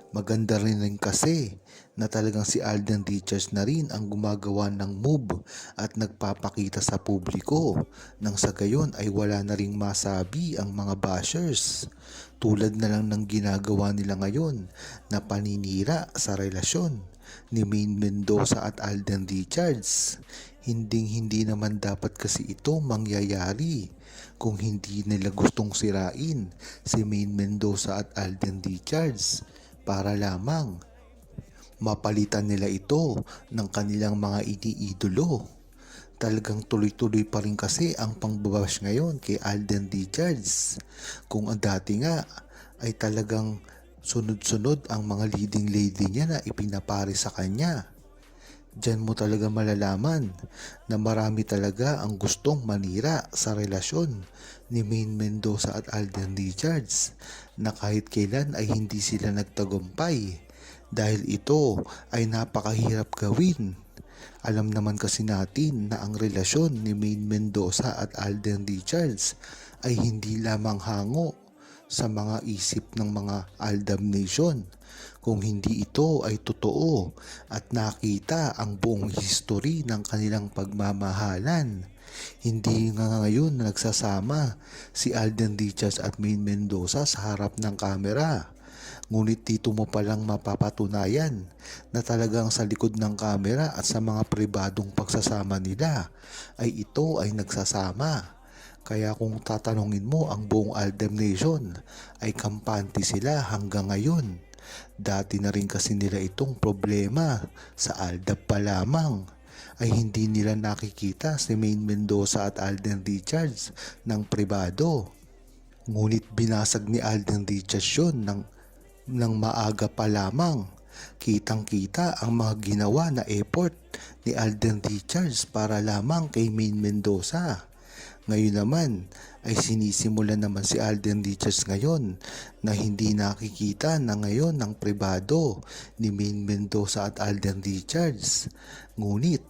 Maganda rin kasi na talagang si Alden Richards na rin ang gumagawa ng move at nagpapakita sa publiko nang sa gayon ay wala na ring masabi ang mga bashers. Tulad na lang ng ginagawa nila ngayon na paninira sa relasyon ni Maine Mendoza at Alden Richards. Hindi naman dapat kasi ito mangyayari kung hindi nila gustong sirain si Maine Mendoza at Alden Richards para lamang mapalitan nila ito ng kanilang mga iniidolo. Talagang tuloy-tuloy pa rin kasi ang pangbabash ngayon kay Alden Richards. Kung ang dati nga ay talagang sunod-sunod ang mga leading lady niya na ipinapari sa kanya. Diyan mo talaga malalaman na marami talaga ang gustong manira sa relasyon ni Maine Mendoza at Alden Richards na kahit kailan ay hindi sila nagtagumpay dahil ito ay napakahirap gawin. Alam naman kasi natin na ang relasyon ni Maine Mendoza at Alden Richards ay hindi lamang hango sa mga isip ng mga Aldab Nation. Kung hindi ito ay totoo at nakita ang buong history ng kanilang pagmamahalan, hindi nga ngayon na nagsasama si Alden Richards at Maine Mendoza sa harap ng kamera. Ngunit dito mo palang mapapatunayan na talagang sa likod ng kamera at sa mga pribadong pagsasama nila ay ito ay nagsasama. Kaya kung tatanungin mo ang buong Aldab Nation ay kampante sila hanggang ngayon. Dati na rin kasi nila itong problema sa Aldab pa lamang ay hindi nila nakikita si Maine Mendoza at Alden Richards ng pribado. Ngunit binasag ni Alden Richards yun ng maaga pa lamang. Kitang-kita ang mga ginawa na effort ni Alden Richards para lamang kay Maine Mendoza. Ngayon naman ay sinisimula naman si Alden Richards ngayon na hindi nakikita na ngayon ng pribado ni Maine Mendoza at Alden Richards. Ngunit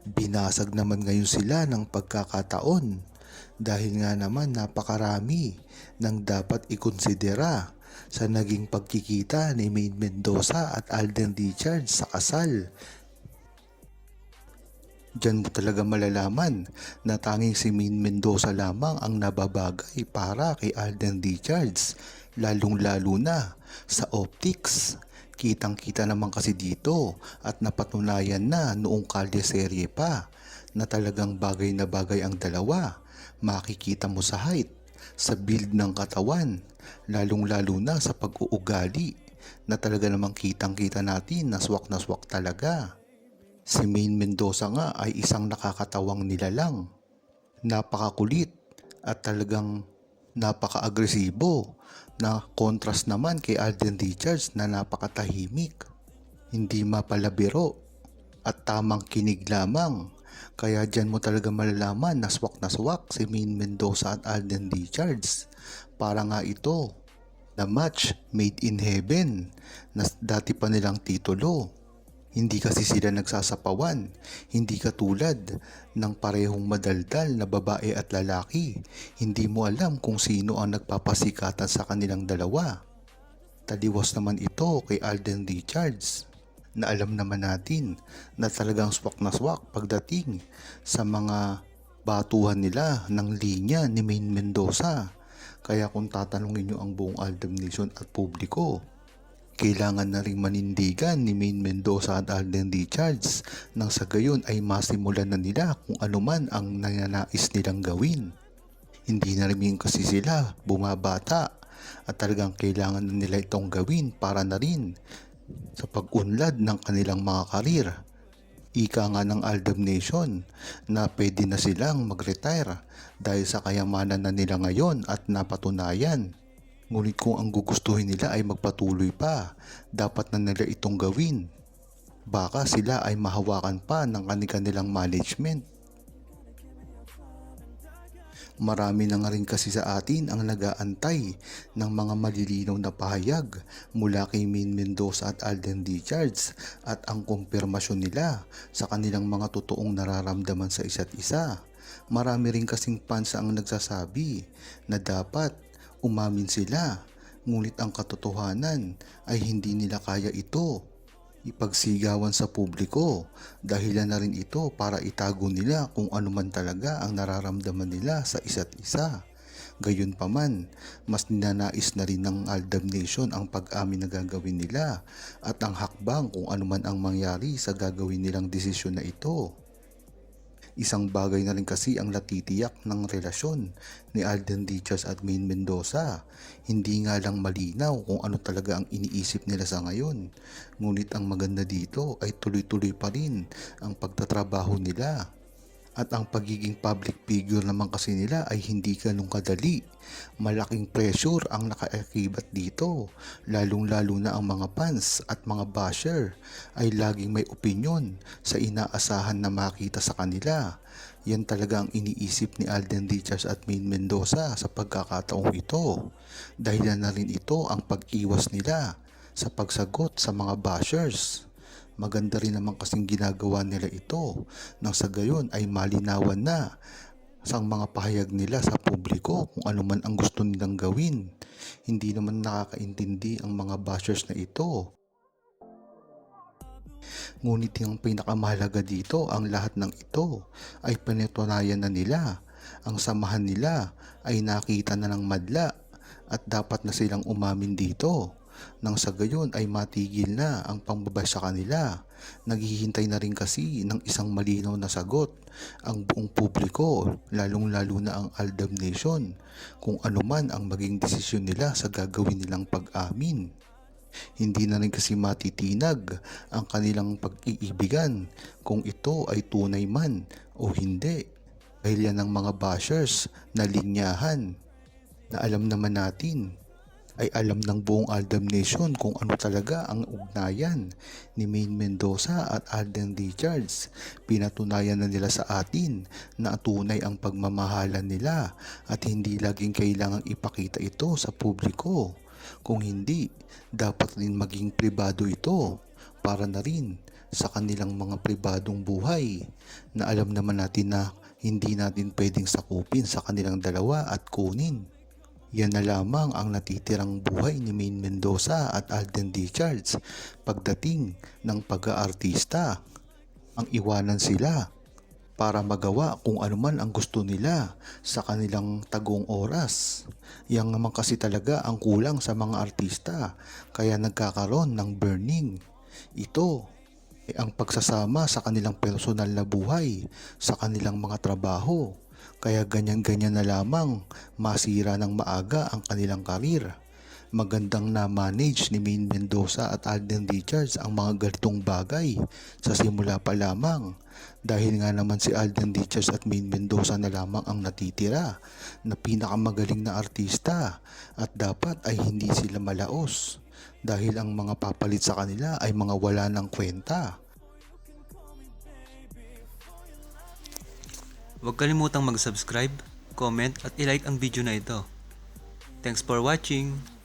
binasag naman ngayon sila ng pagkakataon dahil nga naman napakarami ng dapat ikonsidera sa naging pagkikita ni Maine Mendoza at Alden Richards sa kasal. Diyan mo talaga malalaman na tanging si Maine Mendoza lamang ang nababagay para kay Alden Richards, lalong-lalo na sa optics. Kitang-kita naman kasi dito at napatunayan na noong kalye-serye pa na talagang bagay na bagay ang dalawa. Makikita mo sa height, sa build ng katawan, lalong-lalo na sa pag-uugali na talaga namang kitang-kita natin na swak talaga. Si Maine Mendoza nga ay isang nakakatawang nilalang. Napakakulit at talagang napaka-agresibo na kontrast naman kay Alden Richards na napakatahimik. Hindi mapalabiro at tamang kinig lamang. Kaya dyan mo talaga malalaman na swak si Maine Mendoza at Alden Richards. Para nga ito na match made in heaven na dati pa nilang titulo. Hindi kasi sila nagsasapawan, hindi katulad ng parehong madaldal na babae at lalaki. Hindi mo alam kung sino ang nagpapasikatan sa kanilang dalawa. Taliwas naman ito kay Alden Richards na alam naman natin na talagang swak na swak pagdating sa mga batuhan nila ng linya ni Maine Mendoza. Kaya kung tatanungin nyo ang buong Aldab Nation at publiko, kailangan na ring manindigan ni Maine Mendoza at Alden Richards nang sa gayon ay masimulan na nila kung ano man ang nananais nilang gawin. Hindi na rin kasi sila bumabata at talagang kailangan na nila itong gawin para na rin sa pag-unlad ng kanilang mga karir. Ika nga ng Aldab Nation na pwede na silang mag-retire dahil sa kayamanan na nila ngayon at napatunayan. Ngunit kung ang gugustuhin nila ay magpatuloy pa, dapat na nila itong gawin. Baka sila ay mahawakan pa ng kanilang management. Marami na nga rin kasi sa atin ang nag-aantay ng mga malilinaw na pahayag mula kay Maine Mendoza at Alden Richards at ang kumpirmasyon nila sa kanilang mga totoong nararamdaman sa isa't isa. Marami rin kasing fans ang nagsasabi na dapat umamin sila. Ngunit ang katotohanan ay hindi nila kaya ito ipagsigawan sa publiko. Dahilan na rin ito para itago nila kung ano man talaga ang nararamdaman nila sa isa't isa. Gayunpaman, mas ninanais na rin ng Aldab Nation ang pag-amin na gagawin nila at ang hakbang kung ano man ang mangyari sa gagawin nilang desisyon na ito. Isang bagay na rin kasi ang natitiyak ng relasyon ni Alden Richards at Maine Mendoza. Hindi nga lang malinaw kung ano talaga ang iniisip nila sa ngayon. Ngunit ang maganda dito ay tuloy-tuloy pa rin ang pagtatrabaho nila. At ang pagiging public figure naman kasi nila ay hindi ganun kadali. Malaking pressure ang nakaakibat dito. Lalong-lalo na ang mga fans at mga basher ay laging may opinyon sa inaasahan na makita sa kanila. Yan talaga ang iniisip ni Alden Richards at Maine Mendoza sa pagkakataong ito. Dahilan na rin ito ang pag-iwas nila sa pagsagot sa mga bashers. Maganda rin naman kasing ginagawa nila ito nang sa gayon ay malinawan na sa mga pahayag nila sa publiko kung ano man ang gusto nilang gawin. Hindi naman nakakaintindi ang mga bashers na ito. Ngunit yung pinakamahalaga dito, ang lahat ng ito ay pinatunayan na nila. Ang samahan nila ay nakita na ng madla at dapat na silang umamin dito. Nang sa gayon ay matigil na ang pambabash sa kanila. Naghihintay na rin kasi ng isang malinaw na sagot ang buong publiko, lalong-lalo na ang Aldab Nation, kung ano man ang maging desisyon nila sa gagawin nilang pag-amin. Hindi na rin kasi matitinag ang kanilang pag-iibigan kung ito ay tunay man o hindi. Dahil yan ang mga bashers na linyahan na alam naman natin ay alam ng buong Aldab Nation kung ano talaga ang ugnayan ni Maine Mendoza at Alden Richards. Pinatunayan na nila sa atin na tunay ang pagmamahalan nila at hindi laging kailangang ipakita ito sa publiko. Kung hindi, dapat rin maging pribado ito para na rin sa kanilang mga pribadong buhay na alam naman natin na hindi natin pwedeng sakupin sa kanilang dalawa at kunin. Yan na lamang ang natitirang buhay ni Maine Mendoza at Alden Richards pagdating ng pag-aartista. Ang iwanan sila para magawa kung ano man ang gusto nila sa kanilang tagong oras. Yang naman kasi talaga ang kulang sa mga artista kaya nagkakaroon ng burning. Ito ay ang pagsasama sa kanilang personal na buhay, sa kanilang mga trabaho. Kaya ganyan-ganyan na lamang masira ng maaga ang kanilang karir. Magandang na-manage ni Maine Mendoza at Alden Richards ang mga ganitong bagay sa simula pa lamang. Dahil nga naman si Alden Richards at Maine Mendoza na lamang ang natitira na pinakamagaling na artista at dapat ay hindi sila malaos. Dahil ang mga papalit sa kanila ay mga wala ng kwenta. Huwag kalimutang mag-subscribe, comment at i-like ang video na ito. Thanks for watching!